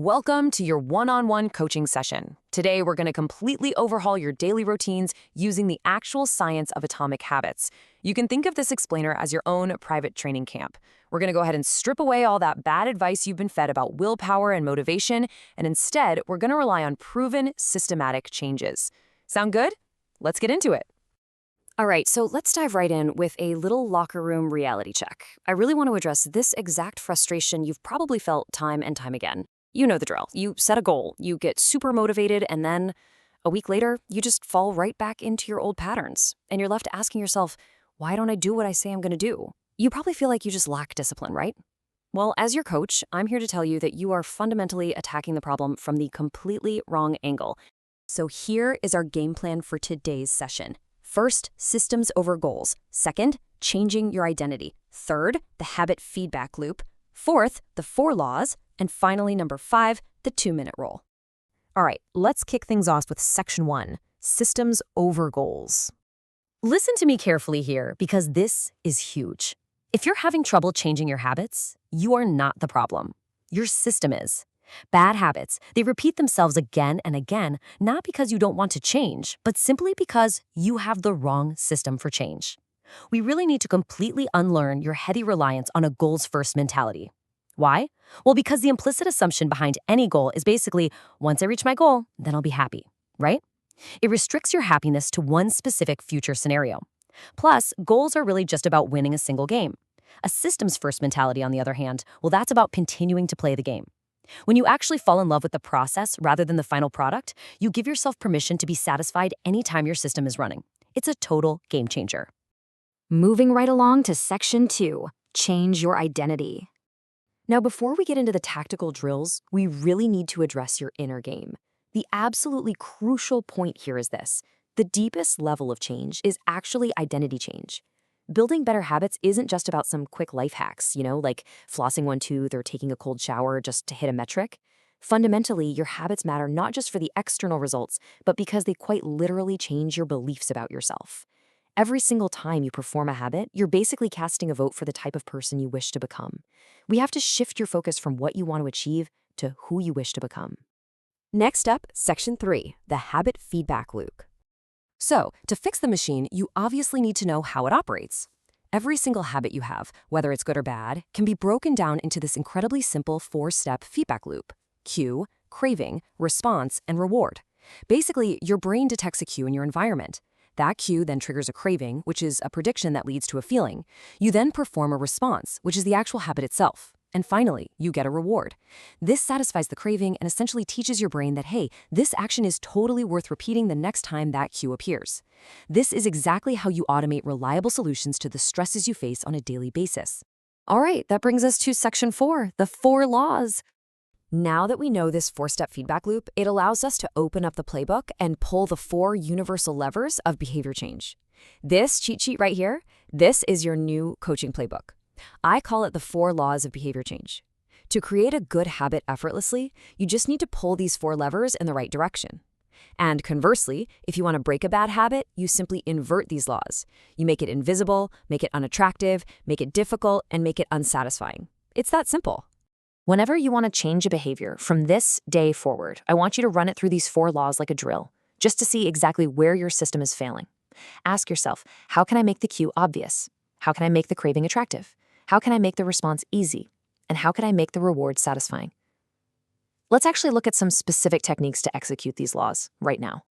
Welcome to your one-on-one coaching session. Today, we're going to completely overhaul your daily routines using the actual science of atomic habits. You can think of this explainer as your own private training camp. We're going to go ahead and strip away all that bad advice you've been fed about willpower and motivation, and instead, we're going to rely on proven, systematic changes. Sound good? Let's get into it. All right, so let's dive right in with a little locker room reality check. I really want to address this exact frustration you've probably felt time and time again. You know the drill. You set a goal, you get super motivated, and then a week later, you just fall right back into your old patterns. And you're left asking yourself, why don't I do what I say I'm going to do? You probably feel like you just lack discipline, right? Well, as your coach, I'm here to tell you that you are fundamentally attacking the problem from the completely wrong angle. So here is our game plan for today's session. First, systems over goals. Second, changing your identity. Third, the habit feedback loop. Fourth, the 4 laws. And finally, number 5, the 2-minute rule. All right, let's kick things off with section 1, systems over goals. Listen to me carefully here because this is huge. If you're having trouble changing your habits, you are not the problem. Your system is. Bad habits, they repeat themselves again and again, not because you don't want to change, but simply because you have the wrong system for change. We really need to completely unlearn your heady reliance on a goals-first mentality. Why? Well, because the implicit assumption behind any goal is basically, once I reach my goal, then I'll be happy, right? It restricts your happiness to one specific future scenario. Plus, goals are really just about winning a single game. A systems-first mentality, on the other hand, well, that's about continuing to play the game. When you actually fall in love with the process rather than the final product, you give yourself permission to be satisfied anytime your system is running. It's a total game changer. Moving right along to section 2, change your identity. Now, before we get into the tactical drills, we really need to address your inner game. The absolutely crucial point here is this. The deepest level of change is actually identity change. Building better habits isn't just about some quick life hacks, like flossing one tooth or taking a cold shower just to hit a metric. Fundamentally, your habits matter not just for the external results, but because they quite literally change your beliefs about yourself. Every single time you perform a habit, you're basically casting a vote for the type of person you wish to become. We have to shift your focus from what you want to achieve to who you wish to become. Next up, section 3, the habit feedback loop. So, to fix the machine, you obviously need to know how it operates. Every single habit you have, whether it's good or bad, can be broken down into this incredibly simple 4-step feedback loop. Cue, craving, response, and reward. Basically, your brain detects a cue in your environment. That cue then triggers a craving, which is a prediction that leads to a feeling. You then perform a response, which is the actual habit itself. And finally, you get a reward. This satisfies the craving and essentially teaches your brain that, hey, this action is totally worth repeating the next time that cue appears. This is exactly how you automate reliable solutions to the stresses you face on a daily basis. All right, that brings us to section 4, the 4 laws. Now that we know this 4-step feedback loop, it allows us to open up the playbook and pull the 4 universal levers of behavior change. This cheat sheet right here, this is your new coaching playbook. I call it the 4 laws of behavior change. To create a good habit effortlessly, you just need to pull these 4 levers in the right direction. And conversely, if you want to break a bad habit, you simply invert these laws. You make it invisible, make it unattractive, make it difficult, and make it unsatisfying. It's that simple. Whenever you want to change a behavior from this day forward, I want you to run it through these 4 laws like a drill, just to see exactly where your system is failing. Ask yourself, how can I make the cue obvious? How can I make the craving attractive? How can I make the response easy? And how can I make the reward satisfying? Let's actually look at some specific techniques to execute these laws right now.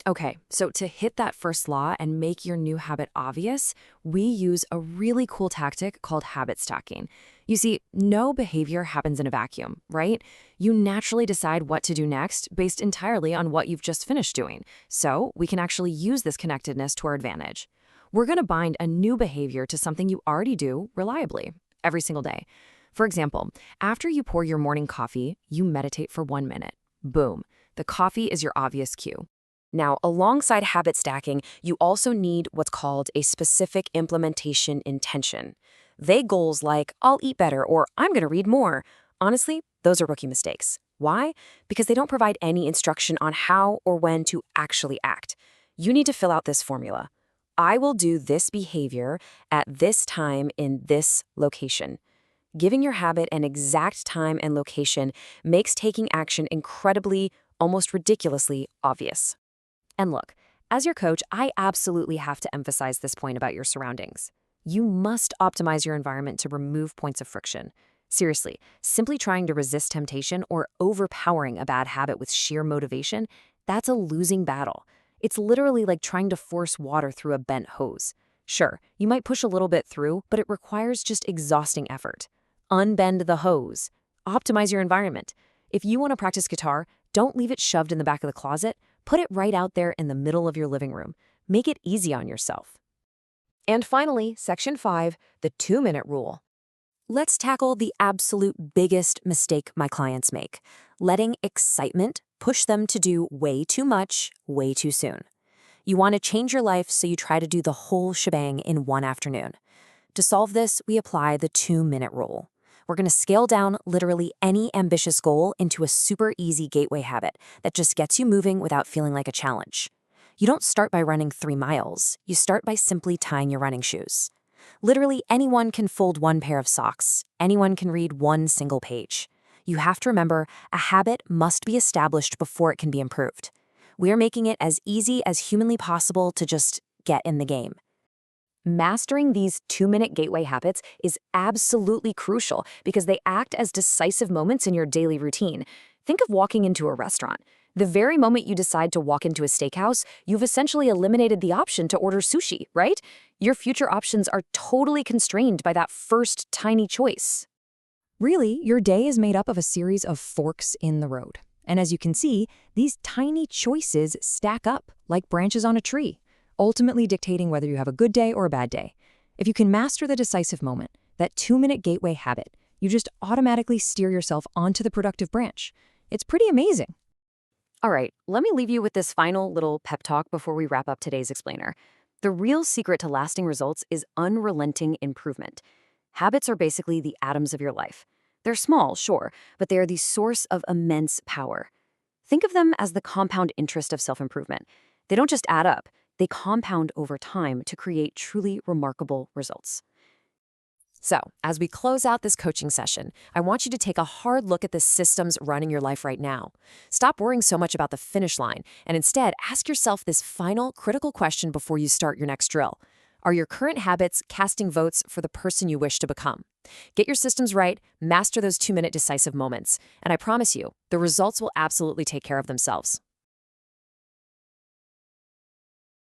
Okay, so to hit that first law and make your new habit obvious, we use a really cool tactic called habit stacking. You see, no behavior happens in a vacuum, right? You naturally decide what to do next based entirely on what you've just finished doing. So we can actually use this connectedness to our advantage. We're going to bind a new behavior to something you already do reliably every single day. For example, after you pour your morning coffee, you meditate for 1 minute. Boom, the coffee is your obvious cue. Now, alongside habit stacking, you also need what's called a specific implementation intention. Vague goals like, I'll eat better or I'm going to read more. Honestly, those are rookie mistakes. Why? Because they don't provide any instruction on how or when to actually act. You need to fill out this formula. I will do this behavior at this time in this location. Giving your habit an exact time and location makes taking action incredibly, almost ridiculously obvious. And look, as your coach, I absolutely have to emphasize this point about your surroundings. You must optimize your environment to remove points of friction. Seriously, simply trying to resist temptation or overpowering a bad habit with sheer motivation, that's a losing battle. It's literally like trying to force water through a bent hose. Sure, you might push a little bit through, but it requires just exhausting effort. Unbend the hose. Optimize your environment. If you want to practice guitar, don't leave it shoved in the back of the closet. Put it right out there in the middle of your living room. Make it easy on yourself. And finally, Section 5, the 2-minute rule. Let's tackle the absolute biggest mistake my clients make: letting excitement push them to do way too much, way too soon. You want to change your life, so you try to do the whole shebang in one afternoon. To solve this, we apply the 2-minute rule. We're going to scale down literally any ambitious goal into a super easy gateway habit that just gets you moving without feeling like a challenge. You don't start by running 3 miles. You start by simply tying your running shoes. Literally anyone can fold one pair of socks. Anyone can read one single page. You have to remember, a habit must be established before it can be improved. We're making it as easy as humanly possible to just get in the game. Mastering these 2-minute gateway habits is absolutely crucial because they act as decisive moments in your daily routine. Think of walking into a restaurant. The very moment you decide to walk into a steakhouse, you've essentially eliminated the option to order sushi, right? Your future options are totally constrained by that first tiny choice. Really, your day is made up of a series of forks in the road. And as you can see, these tiny choices stack up like branches on a tree, ultimately dictating whether you have a good day or a bad day. If you can master the decisive moment, that 2-minute gateway habit, you just automatically steer yourself onto the productive branch. It's pretty amazing. All right, let me leave you with this final little pep talk before we wrap up today's explainer. The real secret to lasting results is unrelenting improvement. Habits are basically the atoms of your life. They're small, sure, but they are the source of immense power. Think of them as the compound interest of self-improvement. They don't just add up, they compound over time to create truly remarkable results. So, as we close out this coaching session, I want you to take a hard look at the systems running your life right now. Stop worrying so much about the finish line, and instead ask yourself this final critical question before you start your next drill. Are your current habits casting votes for the person you wish to become? Get your systems right, master those 2-minute decisive moments, and I promise you, the results will absolutely take care of themselves.